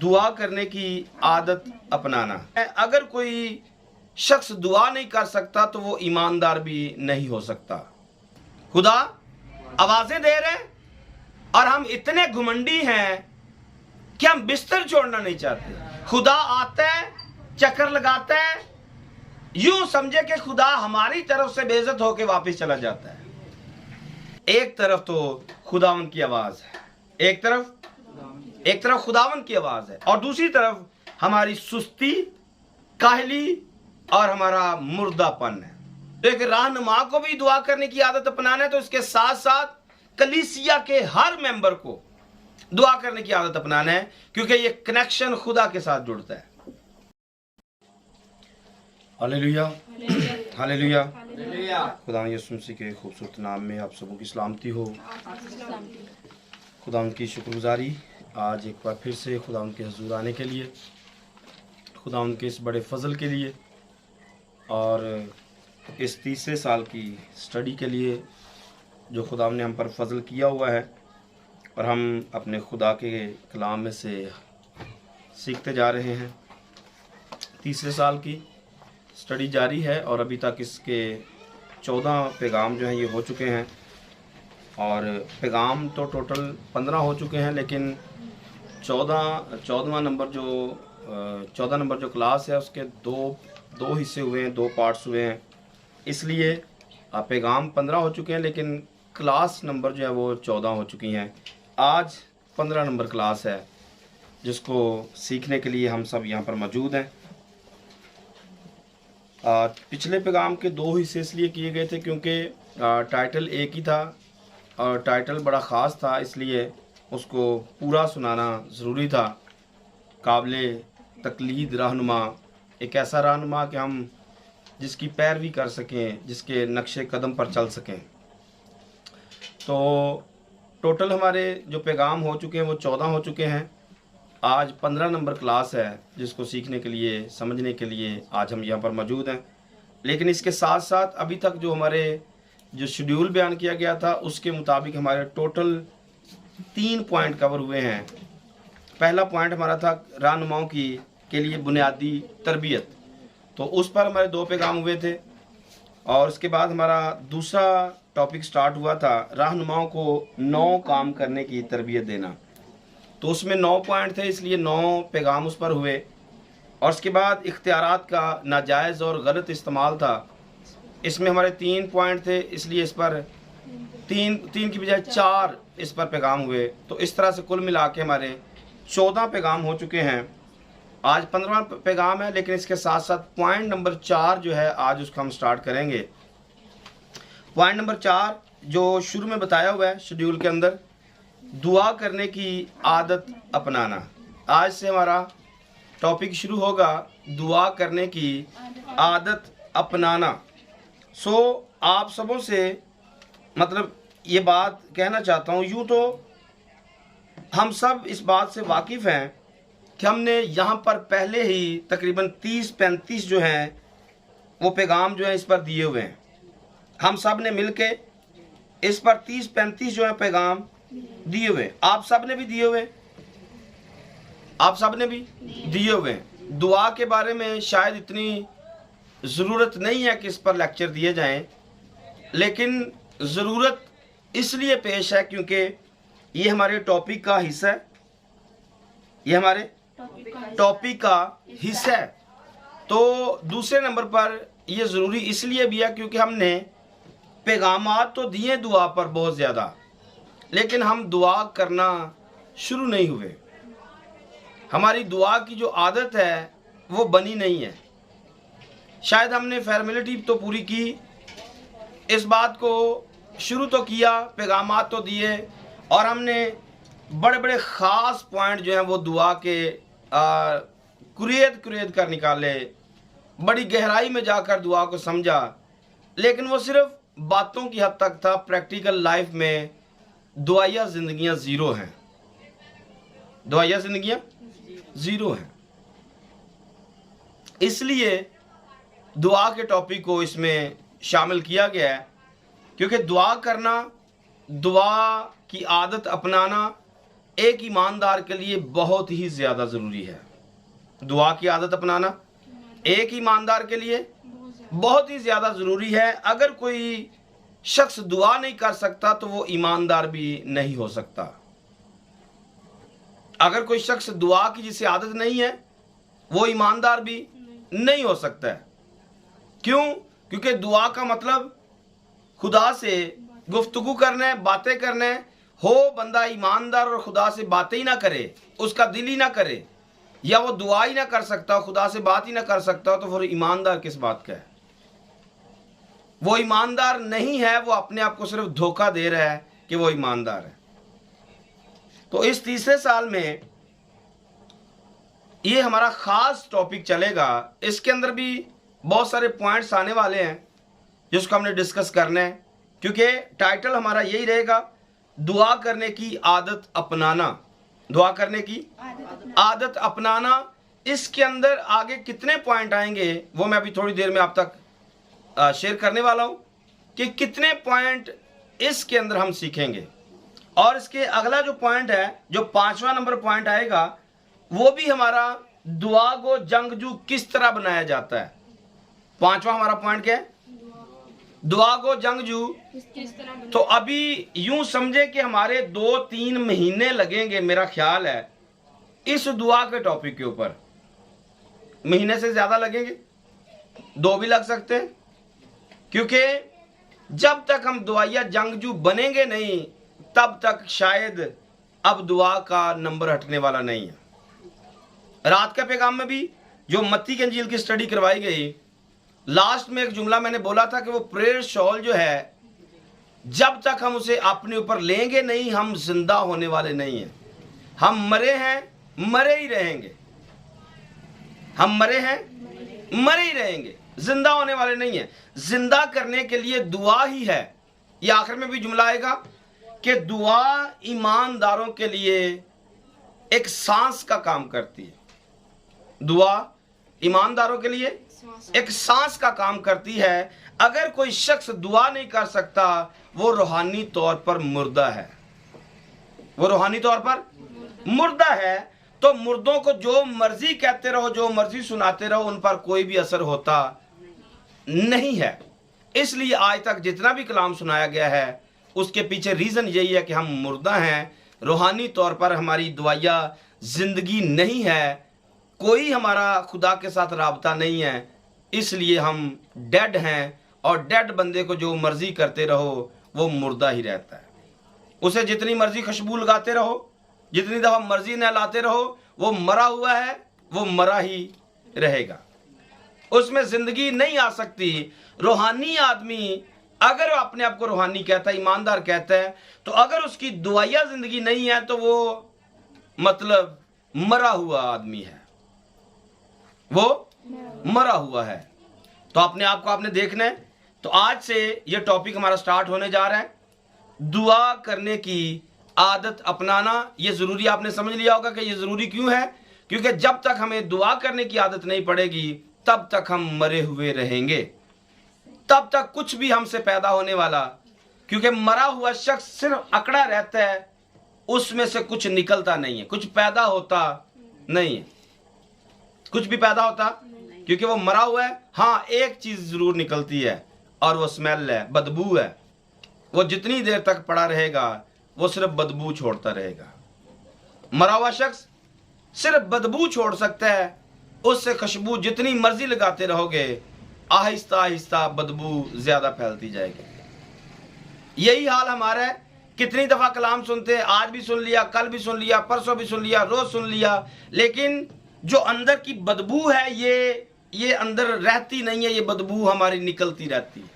दुआ करने की आदत अपनाना। अगर कोई शख्स दुआ नहीं कर सकता तो वो ईमानदार भी नहीं हो सकता। खुदा आवाजें दे रहे हैं और हम इतने घुमंडी हैं कि हम बिस्तर छोड़ना नहीं चाहते। खुदा आता है, चक्कर लगाता है, यूं समझे कि खुदा हमारी तरफ से बेइज्जत होकर वापस चला जाता है। एक तरफ तो खुदावन की आवाज है, एक तरफ खुदावन की आवाज है और दूसरी तरफ हमारी सुस्ती, काहली और हमारा मुर्दापन है। तो एक रहनुमा को भी दुआ करने की आदत अपनाना है, तो इसके साथ साथ कलीसिया के हर मेंबर को दुआ करने की आदत अपनाना है, क्योंकि ये कनेक्शन खुदा के साथ जुड़ता है। Hallelujah, hallelujah. खुदा यीशु मसीह के खूबसूरत नाम में आप सबों की सलामती हो। खुदा उनकी शुक्रगुजारी आज एक बार फिर से खुदा उनके हुजूर आने के लिए, खुदा उनके इस बड़े फजल के लिए और इस 30 साल की स्टडी के लिए जो खुदा ने हम पर फजल किया हुआ है और हम अपने खुदा के कलाम में से सीखते जा रहे हैं। 30 साल की स्टडी जारी है और अभी तक इसके 14 पैगाम जो हैं ये हो चुके हैं और पैगाम तो टोटल 15 हो चुके हैं, लेकिन 14वां नंबर जो क्लास है उसके दो हिस्से हुए हैं, 2 पार्ट्स हुए हैं, इसलिए पैगाम 15 हो चुके हैं लेकिन क्लास नंबर जो है वो 14 हो चुकी हैं। आज 15 नंबर क्लास है जिसको सीखने के लिए हम सब यहाँ पर मौजूद हैं। पिछले पैगाम के 2 हिस्से इसलिए किए गए थे क्योंकि टाइटल एक ही था और टाइटल बड़ा ख़ास था, इसलिए उसको पूरा सुनाना ज़रूरी था। काबिले तकलीद रहनुमा, एक ऐसा रहनुमा कि हम जिसकी पैरवी कर सकें, जिसके नक्शे कदम पर चल सकें। तो टोटल हमारे जो पैगाम हो चुके हैं वो 14 हो चुके हैं। आज 15 नंबर क्लास है जिसको सीखने के लिए, समझने के लिए आज हम यहाँ पर मौजूद हैं। लेकिन इसके साथ साथ अभी तक जो हमारे जो शेड्यूल बयान किया गया था उसके मुताबिक हमारे टोटल 3 पॉइंट कवर हुए हैं। पहला पॉइंट हमारा था रहनुमाओं के लिए बुनियादी तरबियत, तो उस पर हमारे 2 पैगाम हुए थे और उसके बाद हमारा दूसरा टॉपिक स्टार्ट हुआ था रहनुमाओं को 9 काम करने की तरबियत देना, तो उसमें 9 पॉइंट थे, इसलिए 9 पैगाम उस पर हुए। और उसके बाद इख्तियारात का नाजायज़ और गलत इस्तेमाल था, इसमें हमारे 3 पॉइंट थे, इसलिए इस पर 3 की बजाय 4 इस पर पैगाम हुए। तो इस तरह से कुल मिला के हमारे 14 पैगाम हो चुके हैं। आज 15वां पैगाम है, लेकिन इसके साथ साथ पॉइंट नंबर 4 जो है आज उसको हम स्टार्ट करेंगे। पॉइंट नंबर 4 जो शुरू में बताया हुआ है शेड्यूल के अंदर, दुआ करने की आदत अपनाना। आज से हमारा टॉपिक शुरू होगा, दुआ करने की आदत अपनाना। आप सबों से मतलब ये बात कहना चाहता हूँ, यूँ तो हम सब इस बात से वाकिफ़ हैं कि हमने यहाँ पर पहले ही तकरीबन 30-35 जो हैं वो पैगाम जो हैं इस पर दिए हुए हैं। हम सब ने मिलके इस पर 30-35 जो है पैगाम दिए हुए, आप सब ने भी दिए हुए हैं। दुआ के बारे में शायद इतनी ज़रूरत नहीं है कि इस पर लेक्चर दिए जाएं, लेकिन ज़रूरत इसलिए पेश है क्योंकि ये हमारे टॉपिक का हिस्सा है, ये हमारे टॉपिक का हिस्सा है। तो दूसरे नंबर पर यह ज़रूरी इसलिए भी है क्योंकि हमने पैगामात तो दिए दुआ पर बहुत ज़्यादा, लेकिन हम दुआ करना शुरू नहीं हुए। हमारी दुआ की जो आदत है वो बनी नहीं है। शायद हमने फॉर्मेलिटी तो पूरी की, इस बात को शुरू तो किया, पैगामात तो दिए और हमने बड़े बड़े ख़ास पॉइंट जो हैं वो दुआ के कुरेद कर निकाले, बड़ी गहराई में जाकर दुआ को समझा, लेकिन वो सिर्फ बातों की हद तक था। प्रैक्टिकल लाइफ में दुआया ज़िंदगियाँ ज़ीरो हैं, दुआया ज़िंदगियाँ ज़ीरो हैं। इसलिए दुआ के टॉपिक को इसमें शामिल किया गया है, क्योंकि दुआ करना, दुआ की आदत अपनाना एक ईमानदार के लिए बहुत ही ज़्यादा ज़रूरी है। दुआ की आदत अपनाना एक ईमानदार के लिए बहुत ही ज़्यादा ज़रूरी है। अगर कोई शख्स दुआ नहीं कर सकता तो वो ईमानदार भी नहीं हो सकता। अगर कोई शख्स दुआ की जिसे आदत नहीं है वो ईमानदार भी नहीं हो सकता है। क्यों? क्योंकि दुआ का मतलब खुदा से गुफ्तगू करना है, बातें करना है। हो बंदा ईमानदार और खुदा से बातें ही ना करे, उसका दिल ही ना करे, या वो दुआ ही ना कर सकता, खुदा से बात ही ना कर सकता, तो फिर ईमानदार किस बात का है? वो ईमानदार नहीं है, वो अपने आप को सिर्फ धोखा दे रहा है कि वो ईमानदार है। तो इस तीसरे साल में ये हमारा खास टॉपिक चलेगा। इसके अंदर भी बहुत सारे पॉइंट्स आने वाले हैं जिसको हमने डिस्कस करना है, क्योंकि टाइटल हमारा यही रहेगा, दुआ करने की आदत अपनाना। दुआ करने की आदत अपनाना। इसके अंदर आगे कितने पॉइंट आएंगे वो मैं अभी थोड़ी देर में आप तक शेयर करने वाला हूं कि कितने पॉइंट इसके अंदर हम सीखेंगे। और इसके अगला जो पॉइंट है, जो 5वां नंबर पॉइंट आएगा, वो भी हमारा दुआ को जंगजू किस तरह बनाया जाता है। 5वां हमारा पॉइंट क्या है? दुआ को जंगजू। तो अभी यूं समझे कि हमारे 2-3 महीने लगेंगे, मेरा ख्याल है, इस दुआ के टॉपिक के ऊपर। महीने से ज्यादा लगेंगे, 2 भी लग सकते हैं, क्योंकि जब तक हम दुआया जंगजू बनेंगे नहीं तब तक शायद अब दुआ का नंबर हटने वाला नहीं है। रात के पैगाम में भी जो मत्ती की इंजील की स्टडी करवाई गई, लास्ट में एक जुमला मैंने बोला था कि वो प्रेयर शॉल जो है, जब तक हम उसे अपने ऊपर लेंगे नहीं, हम जिंदा होने वाले नहीं हैं। हम मरे हैं, मरे ही रहेंगे। हम मरे हैं, मरे ही रहेंगे, जिंदा होने वाले नहीं हैं। जिंदा करने के लिए दुआ ही है। ये आखिर में भी जुमला आएगा कि दुआ ईमानदारों के लिए एक सांस का काम करती है। दुआ ईमानदारों के लिए एक सांस का काम करती है। अगर कोई शख्स दुआ नहीं कर सकता, वो रूहानी तौर पर मुर्दा है। वो रूहानी तौर पर मुर्दा है। तो मुर्दों को जो मर्जी कहते रहो, जो मर्जी सुनाते रहो, उन पर कोई भी असर होता नहीं है। इसलिए आज तक जितना भी कलाम सुनाया गया है, उसके पीछे रीजन यही है कि हम मुर्दा हैं। रूहानी तौर पर हमारी दुआया जिंदगी नहीं है, कोई हमारा खुदा के साथ राबता नहीं है, इसलिए हम डेड हैं। और डेड बंदे को जो मर्जी करते रहो, वो मुर्दा ही रहता है। उसे जितनी मर्जी खुशबू लगाते रहो, जितनी दफा मर्जी नहलाते रहो, वो मरा हुआ है, वो मरा ही रहेगा। उसमें जिंदगी नहीं आ सकती। रूहानी आदमी अगर वो अपने आप को रूहानी कहता है, ईमानदार कहता है, तो अगर उसकी दुआया जिंदगी नहीं है तो वो मतलब मरा हुआ आदमी है, वो मरा हुआ है। तो अपने आप को आपने देखना है। तो आज से ये टॉपिक हमारा स्टार्ट होने जा रहा है, दुआ करने की आदत अपनाना। ये ज़रूरी, आपने समझ लिया होगा कि ये ज़रूरी क्यों है, क्योंकि जब तक हमें दुआ करने की आदत नहीं पड़ेगी तब तक हम मरे हुए रहेंगे, तब तक कुछ भी हमसे पैदा होने वाला, क्योंकि मरा हुआ शख्स सिर्फ अकड़ा रहता है, उसमें से कुछ निकलता नहीं है, कुछ पैदा होता नहीं है, कुछ भी पैदा होता, क्योंकि वो मरा हुआ है। हाँ, एक चीज़ ज़रूर निकलती है और वो स्मेल है, बदबू है। वो जितनी देर तक पड़ा रहेगा वो सिर्फ बदबू छोड़ता रहेगा। मरा हुआ शख्स सिर्फ बदबू छोड़ सकता है, उससे खुशबू जितनी मर्जी लगाते रहोगे, आहिस्ता आहिस्ता बदबू ज्यादा फैलती जाएगी। यही हाल हमारा है। कितनी दफा कलाम सुनते हैं, आज भी सुन लिया, कल भी सुन लिया, परसों भी सुन लिया, रोज सुन लिया, लेकिन जो अंदर की बदबू है ये अंदर रहती नहीं है। ये बदबू हमारी निकलती रहती है,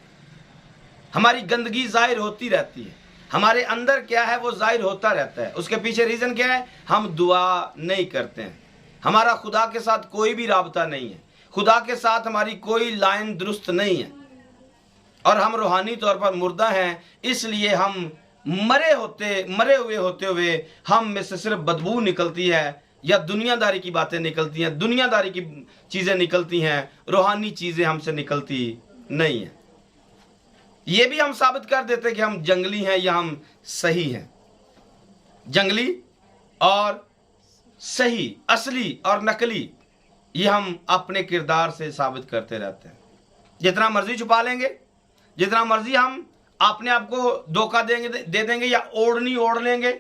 हमारी गंदगी जाहिर होती रहती है। हमारे अंदर क्या है वो जाहिर होता रहता है। उसके पीछे रीजन क्या है? हम दुआ नहीं करते हैं, हमारा खुदा के साथ कोई भी राबता नहीं है, खुदा के साथ हमारी कोई लाइन दुरुस्त नहीं है, और हम रूहानी तौर पर मुर्दा हैं। इसलिए हम मरे हुए होते हुए हम में से सिर्फ बदबू निकलती है, या दुनियादारी की बातें निकलती हैं, दुनियादारी की चीज़ें निकलती हैं, रूहानी चीज़ें हमसे निकलती नहीं हैं। ये भी हम साबित कर देते कि हम जंगली हैं या हम सही हैं। जंगली और सही, असली और नकली, ये हम अपने किरदार से साबित करते रहते हैं। जितना मर्जी छुपा लेंगे, जितना मर्जी हम अपने आप को धोखा दे देंगे या ओढ़नी ओढ़ लेंगे,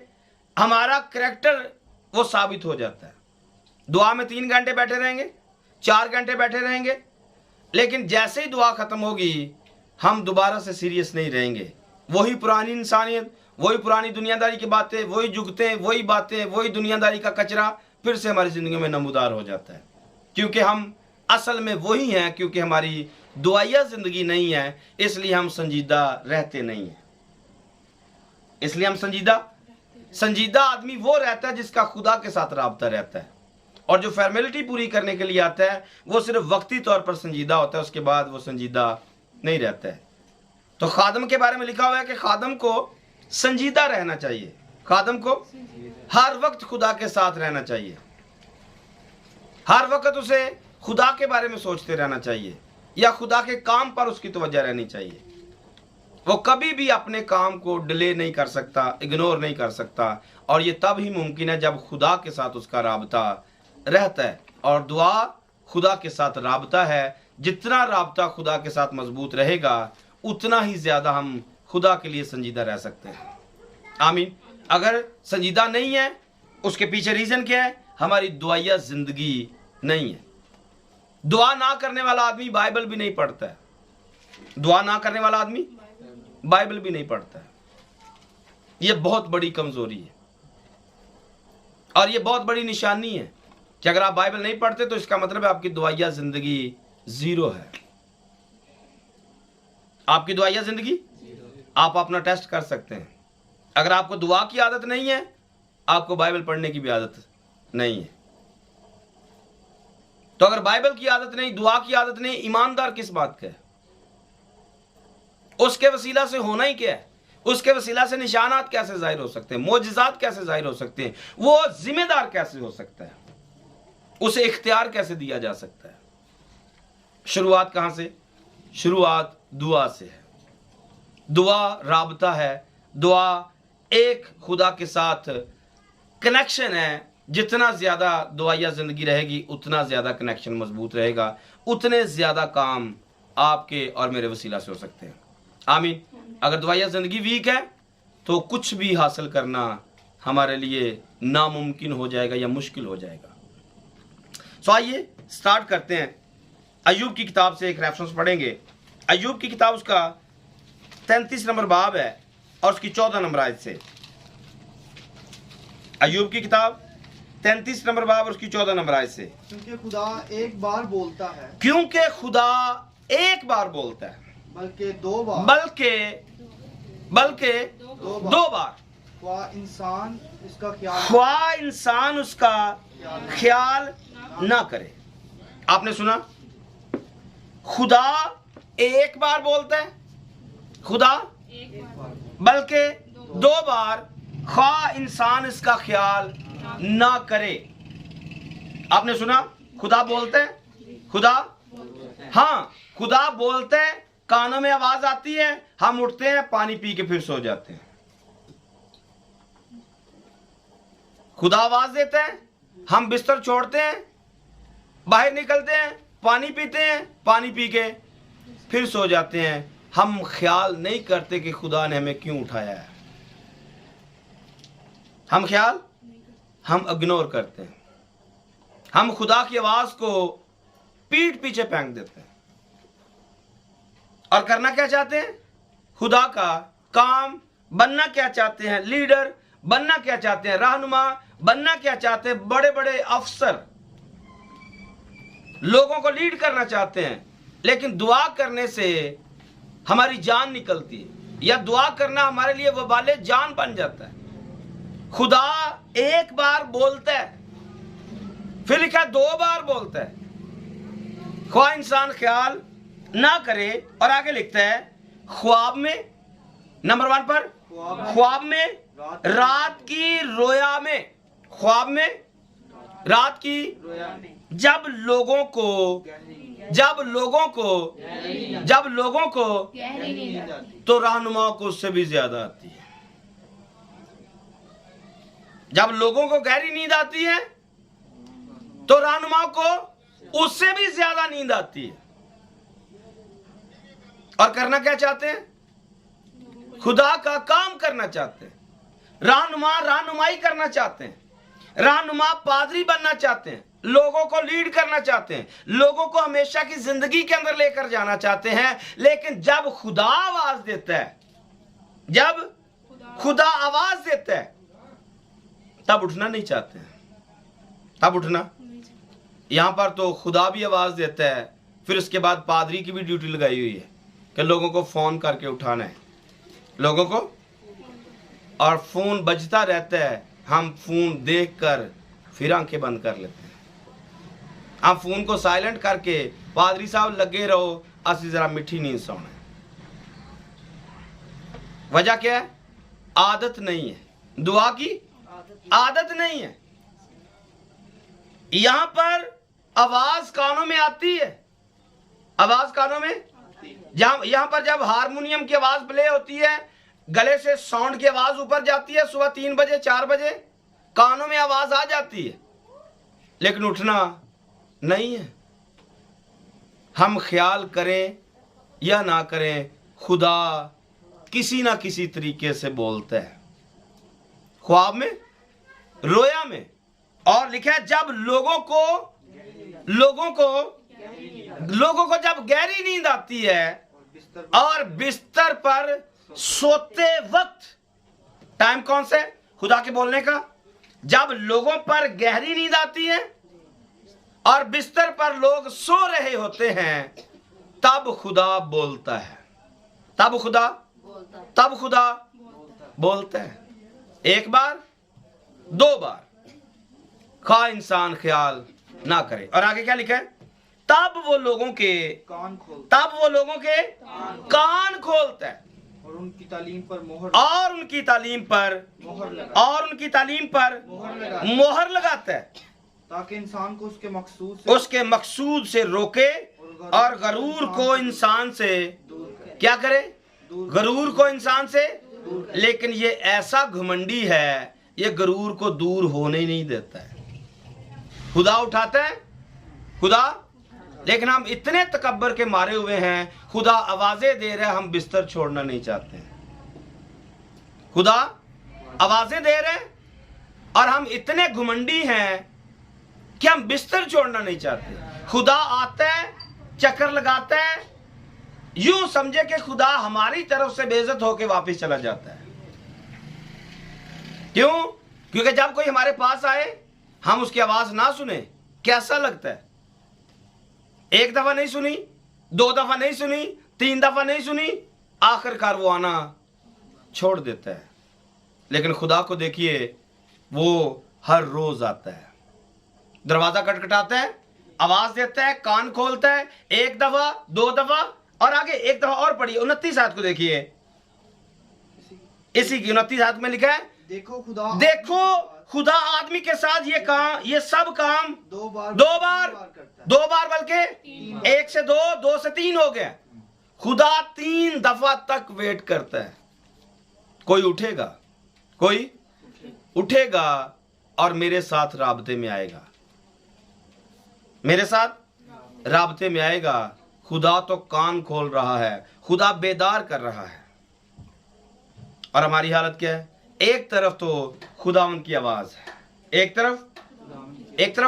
हमारा करैक्टर वो साबित हो जाता है। दुआ में 3 घंटे बैठे रहेंगे, 4 घंटे बैठे रहेंगे, लेकिन जैसे ही दुआ खत्म होगी हम दोबारा से सीरियस नहीं रहेंगे। वही पुरानी इंसानियत, वही पुरानी दुनियादारी की बातें, वही जुगतें, वही बातें, वही दुनियादारी का कचरा फिर से हमारी ज़िंदगी में नमूदार हो जाता है, क्योंकि हम असल में वही हैं। क्योंकि हमारी दुआया ज़िंदगी नहीं है, इसलिए हम संजीदा रहते नहीं हैं। इसलिए हम संजीदा आदमी वो रहता है जिसका खुदा के साथ राब्ता रहता है, और जो फॉर्मेलिटी पूरी करने के लिए आता है वो सिर्फ वक्ती तौर पर संजीदा होता है, उसके बाद वो संजीदा नहीं रहता है। तो खादम के बारे में लिखा हुआ है कि खादम को संजीदा रहना चाहिए, खादम को हर वक्त खुदा के साथ रहना चाहिए, हर वक्त उसे खुदा के बारे में सोचते रहना चाहिए, या खुदा के काम पर उसकी तवज्जो रहनी चाहिए। वो कभी भी अपने काम को डिले नहीं कर सकता, इग्नोर नहीं कर सकता, और ये तब ही मुमकिन है जब खुदा के साथ उसका राबता रहता है। और दुआ खुदा के साथ राबता है, जितना राबता खुदा के साथ मजबूत रहेगा उतना ही ज़्यादा हम खुदा के लिए संजीदा रह सकते हैं। आमीन। अगर संजीदा नहीं है, उसके पीछे रीज़न क्या है? हमारी दुआया ज़िंदगी नहीं है। दुआ ना करने वाला आदमी बाइबल भी नहीं पढ़ता है, दुआ ना करने वाला आदमी बाइबल भी नहीं पढ़ता है। यह बहुत बड़ी कमजोरी है और यह बहुत बड़ी निशानी है कि अगर आप बाइबल नहीं पढ़ते तो इसका मतलब है आपकी दुआया जिंदगी जीरो है। आपकी दुआया जिंदगी, आप अपना टेस्ट कर सकते हैं। अगर आपको दुआ की आदत नहीं है, आपको बाइबल पढ़ने की भी आदत नहीं है। तो अगर बाइबल की आदत नहीं, दुआ की आदत नहीं, ईमानदार किस बात का है? उसके वसीला से होना ही क्या है? उसके वसीला से निशानात कैसे जाहिर हो सकते हैं? मोजिज़ात कैसे जाहिर हो सकते हैं? वो जिम्मेदार कैसे हो सकता है? उसे इख्तियार कैसे दिया जा सकता है? शुरुआत कहां से? शुरुआत दुआ से है। दुआ राबता है, दुआ एक खुदा के साथ कनेक्शन है। जितना ज्यादा दुआया जिंदगी रहेगी उतना ज्यादा कनेक्शन मजबूत रहेगा, उतने ज्यादा काम आपके और मेरे वसीला से हो सकते हैं। आमीन। अगर दुआया जिंदगी वीक है तो कुछ भी हासिल करना हमारे लिए नामुमकिन हो जाएगा या मुश्किल हो जाएगा। सो आइए स्टार्ट करते हैं। अय्यूब की किताब से एक रेफरेंस पढ़ेंगे। अय्यूब की किताब उसका 33 नंबर बाब है और उसकी 14 नंबर आयत से। अय्यूब की किताब 33 नंबर बाब और उसकी 14 नंबर आयत से। क्योंकि खुदा एक बार बोलता है, क्योंकि खुदा एक बार बोलता है, बल्कि दो बार, बल्कि दो बार। ख्वाह इंसान उसका ख्याल ना करे। आपने सुना? खुदा एक बार बोलता है, खुदा बल्कि दो बार, ख्वाह इंसान इसका ख्याल ना करे। आपने सुना? खुदा बोलते हैं, खुदा, हाँ खुदा बोलते हैं, कानों में आवाज आती है, हम उठते हैं, पानी पी के फिर सो जाते हैं। खुदा आवाज देते हैं, हम बिस्तर छोड़ते हैं, बाहर निकलते हैं, पानी पीते हैं, पानी पी के फिर सो जाते हैं। हम ख्याल नहीं करते कि खुदा ने हमें क्यों उठाया है। हम इग्नोर करते हैं। हम खुदा की आवाज को पीठ पीछे फेंक देते हैं और करना क्या चाहते हैं? खुदा का काम बनना क्या चाहते हैं? लीडर बनना क्या चाहते हैं? रहनुमा बनना क्या चाहते हैं? बड़े बड़े अफसर लोगों को लीड करना चाहते हैं। लेकिन दुआ करने से हमारी जान निकलती है, या दुआ करना हमारे लिए वबाले जान बन जाता है। खुदा एक बार बोलता है, फिर लिखा 2 बार बोलता है, ख्वाह इंसान ख्याल ना करे। और आगे लिखता है ख्वाब में, नंबर 1 पर, ख्वाब में, रात की रोया में, ख्वाब में, रात की, जब लोगों को तो रहनुमाओं को उससे भी ज्यादा आती है। जब लोगों को गहरी नींद आती है तो रहनुमा को उससे भी ज्यादा नींद आती है। और करना क्या चाहते हैं? खुदा का काम करना चाहते हैं। रहनुमा रहनुमाई करना चाहते हैं। रहनुमा पादरी बनना चाहते हैं। लोगों को लीड करना चाहते हैं। लोगों को हमेशा की जिंदगी के अंदर लेकर जाना चाहते हैं। लेकिन जब खुदा आवाज देता है, जब खुदा आवाज देता है, तब उठना नहीं चाहते हैं। तब उठना, यहां पर तो खुदा भी आवाज देता है, फिर उसके बाद पादरी की भी ड्यूटी लगाई हुई है कि लोगों को फोन करके उठाना है, लोगों को। और फोन बजता रहता है, हम फोन देखकर फिर आंखें बंद कर लेते हैं। हम फोन को साइलेंट करके पादरी साहब लगे रहो, असली जरा मीठी नींद सोना है। वजह क्या है? आदत नहीं है, दुआ की आदत नहीं है। यहां पर आवाज कानों में आती है, आवाज कानों में। यहां पर जब हारमोनियम की आवाज प्ले होती है, गले से साउंड की आवाज ऊपर जाती है, सुबह 3 बजे 4 बजे कानों में आवाज आ जाती है, लेकिन उठना नहीं है। हम ख्याल करें या ना करें, खुदा किसी ना किसी तरीके से बोलता है, ख्वाब में, रोया में। और लिखा है जब लोगों को जब गहरी नींद आती है और बिस्तर पर सोते वक्त, टाइम कौन से खुदा के बोलने का? जब लोगों पर गहरी नींद आती है और बिस्तर पर लोग सो रहे होते हैं, तब खुदा बोलता है। तब खुदा बोलता है। एक बार, 2 बार, खा इंसान ख्याल ना करे। और आगे क्या लिखा है? तब वो लोगों के कान खोलता है और उनकी तालीम पर मोहर लगाता है, ताकि इंसान को उसके मकसूद से रोके और गरूर को इंसान से क्या करे? गरूर को इंसान से। लेकिन ये ऐसा घमंडी है, ये गरूर को दूर होने ही नहीं देता है। खुदा उठाता है, खुदा, लेकिन हम इतने तकब्बर के मारे हुए हैं, खुदा आवाजें दे रहे हैं, हम बिस्तर छोड़ना नहीं चाहते हैं। खुदा आवाजें दे रहे हैं और हम इतने घुमंडी हैं कि हम बिस्तर छोड़ना नहीं चाहते। खुदा आता है, चक्कर लगाता है, यूं समझे कि खुदा हमारी तरफ से बेइज्जत होकर वापस चला जाता है। क्यों? क्योंकि जब कोई हमारे पास आए, हम उसकी आवाज ना सुने, कैसा लगता है? 1 दफा नहीं सुनी, 2 दफा नहीं सुनी, 3 दफा नहीं सुनी, आखिरकार वो आना छोड़ देता है। लेकिन खुदा को देखिए, वो हर रोज आता है, दरवाजा खटखटाता है, आवाज देता है, कान खोलता है, 1 दफा, 2 दफा, और आगे 1 दफा और पढ़िए। 29 आयत को देखिए, इसी की 29 आयत में लिखा है, देखो खुदा आदमी के साथ ये सब काम 2 बार बल्कि 1 से 2, 2 से 3 हो गया। खुदा 3 दफा तक वेट करता है। कोई उठेगा और मेरे साथ राबते में आएगा, मेरे साथ राबते में आएगा। खुदा तो कान खोल रहा है, खुदा बेदार कर रहा है। और हमारी हालत क्या है? एक तरफ तो खुदावन की आवाज है, एक तरफ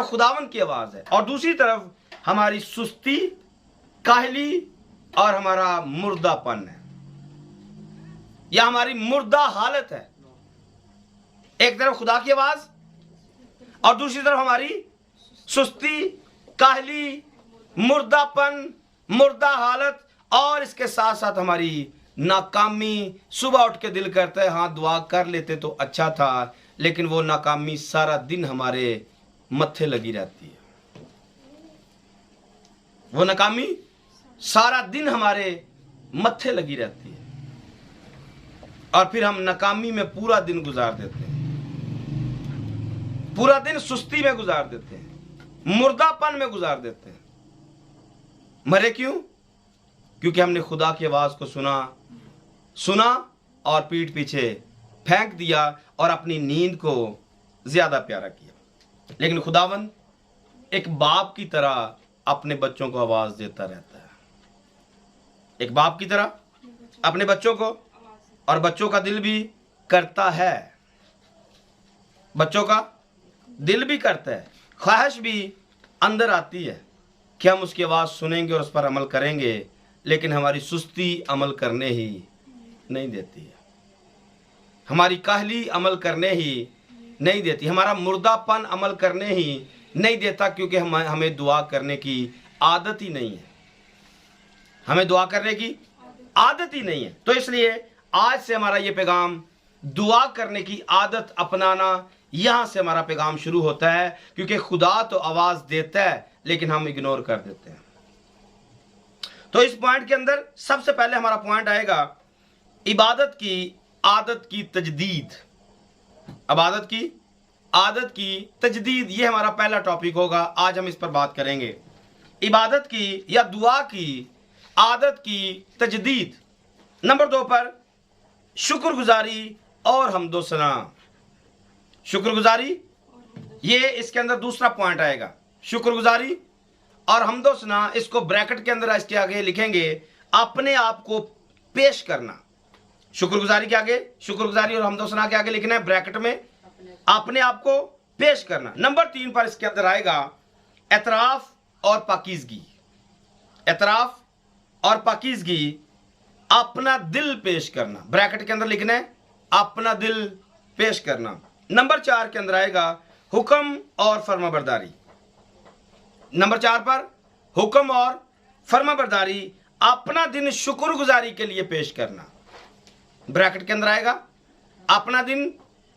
खुदावन की आवाज है, और दूसरी तरफ हमारी सुस्ती, काहली और हमारा मुर्दापन है, या हमारी मुर्दा हालत है। एक तरफ खुदा की आवाज और दूसरी तरफ हमारी सुस्ती, काहली, मुर्दापन, मुर्दा हालत, और इसके साथ साथ हमारी नाकामी। सुबह उठ के दिल करता है, हाँ दुआ कर लेते तो अच्छा था, लेकिन वो नाकामी सारा दिन हमारे मत्थे लगी रहती है। वो नाकामी सारा दिन हमारे मत्थे लगी रहती है, और फिर हम नाकामी में पूरा दिन गुजार देते हैं, पूरा दिन सुस्ती में गुजार देते हैं, मुर्दापन में गुजार देते हैं। मरे क्यों? क्योंकि हमने खुदा की आवाज को सुना और पीठ पीछे फेंक दिया और अपनी नींद को ज़्यादा प्यारा किया। लेकिन खुदावन एक बाप की तरह अपने बच्चों को आवाज़ देता रहता है, एक बाप की तरह अपने बच्चों को, और बच्चों का दिल भी करता है, बच्चों का दिल भी करता है, ख्वाहिश भी अंदर आती है कि हम उसकी आवाज़ सुनेंगे और उस पर अमल करेंगे, लेकिन हमारी सुस्ती अमल करने ही नहीं देती है, हमारी काहली अमल करने ही नहीं देती, हमारा मुर्दापन अमल करने ही नहीं देता, क्योंकि हमें दुआ करने की आदत ही नहीं है, हमें दुआ करने की आदत ही नहीं है। तो इसलिए आज से हमारा ये पैगाम दुआ करने की आदत अपनाना, यहां से हमारा पैगाम शुरू होता है, क्योंकि खुदा तो आवाज देता है लेकिन हम इग्नोर कर देते हैं। तो इस पॉइंट के अंदर सबसे पहले हमारा पॉइंट आएगा इबादत की आदत की तजदीद। इबादत की आदत की तजदीद, ये हमारा पहला टॉपिक होगा, आज हम इस पर बात करेंगे। इबादत की या दुआ की आदत की तजदीद। नंबर 2 पर शुक्रगुजारी और हम्दोसना। शुक्रगुजारी, ये इसके अंदर दूसरा पॉइंट आएगा, शुक्रगुजारी और हम्दोसना। इसको ब्रैकेट के अंदर इसके आगे लिखेंगे अपने आप को पेश करना। शुक्रगुजारी के आगे, शुक्रगुजारी और हम्दोसना के आगे लिखना है ब्रैकेट में अपने आप को पेश करना। नंबर 3 पर इसके अंदर आएगा एतराफ और पाकीज़गी। एतराफ और पाकीज़गी, अपना दिल पेश करना, ब्रैकेट के अंदर लिखना है अपना दिल पेश करना। नंबर 4 के अंदर आएगा हुक्म और फरमाबरदारी। नंबर 4 पर हुक्म और फरमाबरदारी, अपना दिन शुक्रगुजारी के लिए पेश करना, ब्रैकेट के अंदर आएगा अपना दिन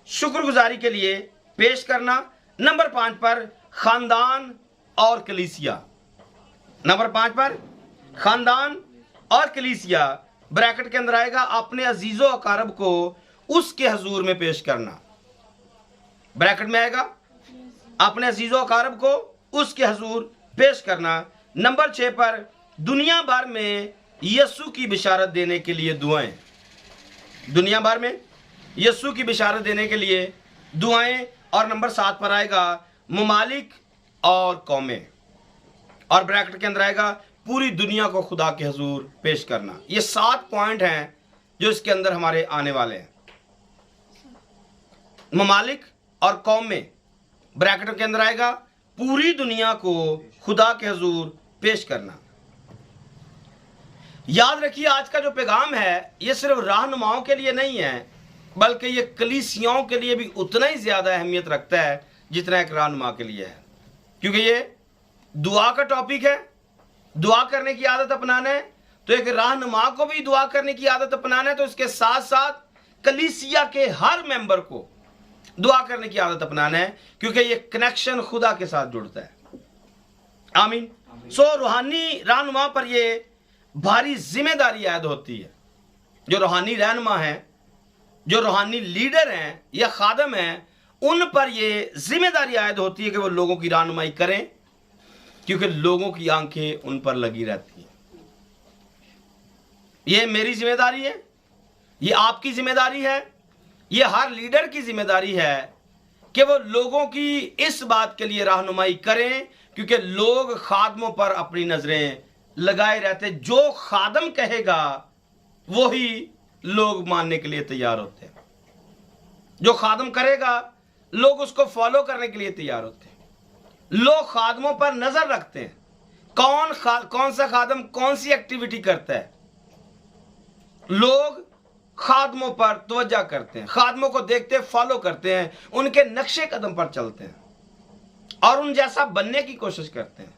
शुक्रगुजारी के लिए पेश करना। नंबर 5 पर खानदान और कलीसिया। नंबर 5 पर खानदान और कलीसिया, ब्रैकेट के अंदर आएगा अपने अजीजों अकारब को उसके हजूर में पेश करना, ब्रैकेट में आएगा अपने अजीजों अकारब को उसके हजूर पेश करना। नंबर 6 पर दुनिया भर में यीशु की बिशारत देने के लिए दुआएं। दुनिया भर में यीशु की बिशारत देने के लिए दुआएं। और नंबर 7 पर आएगा ममालिक और कौमें, और ब्रैकेट के अंदर आएगा पूरी दुनिया को खुदा के हजूर पेश करना। ये 7 पॉइंट हैं जो इसके अंदर हमारे आने वाले हैं। ममालिक और कौमें, ब्रैकेट के अंदर आएगा पूरी दुनिया को खुदा के हजूर पेश करना। याद रखिए, आज का जो पैगाम है ये सिर्फ रहनुमाओं के लिए नहीं है, बल्कि ये कलीसियाओं के लिए भी उतना ही ज़्यादा अहमियत रखता है जितना एक रहनुमा के लिए है, क्योंकि ये दुआ का टॉपिक है। दुआ करने की आदत अपनाना है तो एक रहनुमा को भी दुआ करने की आदत अपनाना है, तो इसके साथ साथ कलीसिया के हर मेंबर को दुआ करने की आदत अपनाना है, क्योंकि ये कनेक्शन खुदा के साथ जुड़ता है। आमीन। सो रूहानी रहनुमा पर ये भारी जिम्मेदारी आयद होती है। जो रूहानी रहनुमा है, जो रूहानी लीडर हैं या खादम हैं, उन पर ये जिम्मेदारी आयद होती है कि वो लोगों की रहनुमाई करें, क्योंकि लोगों की आंखें उन पर लगी रहती हैं। ये मेरी जिम्मेदारी है, ये आपकी जिम्मेदारी है, ये हर लीडर की जिम्मेदारी है कि वो लोगों की इस बात के लिए रहनुमाई करें, क्योंकि लोग खादमों पर अपनी नजरें लगाए रहते। जो खादम कहेगा वो ही लोग मानने के लिए तैयार होते हैं। जो खादम करेगा लोग उसको फॉलो करने के लिए तैयार होते हैं। लोग खादमों पर नजर रखते हैं, कौन सा खादम कौन सी एक्टिविटी करता है। लोग खादमों पर तवज्जो करते हैं, खादमों को देखते फॉलो करते हैं, उनके नक्शे कदम पर चलते हैं और उन जैसा बनने की कोशिश करते हैं।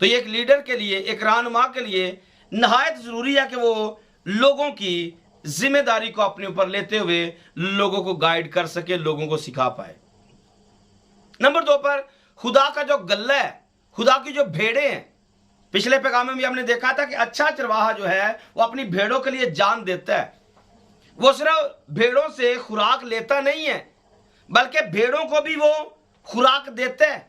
तो ये एक लीडर के लिए, एक रहनुमा के लिए नहायत जरूरी है कि वो लोगों की जिम्मेदारी को अपने ऊपर लेते हुए लोगों को गाइड कर सके, लोगों को सिखा पाए। नंबर 2 पर खुदा का जो गल्ला है, खुदा की जो भेड़ें हैं। पिछले पैगाम में भी हमने देखा था कि अच्छा चरवाहा जो है वो अपनी भेड़ों के लिए जान देता है। वो सिर्फ भेड़ों से खुराक लेता नहीं है, बल्कि भेड़ों को भी वो खुराक देता है।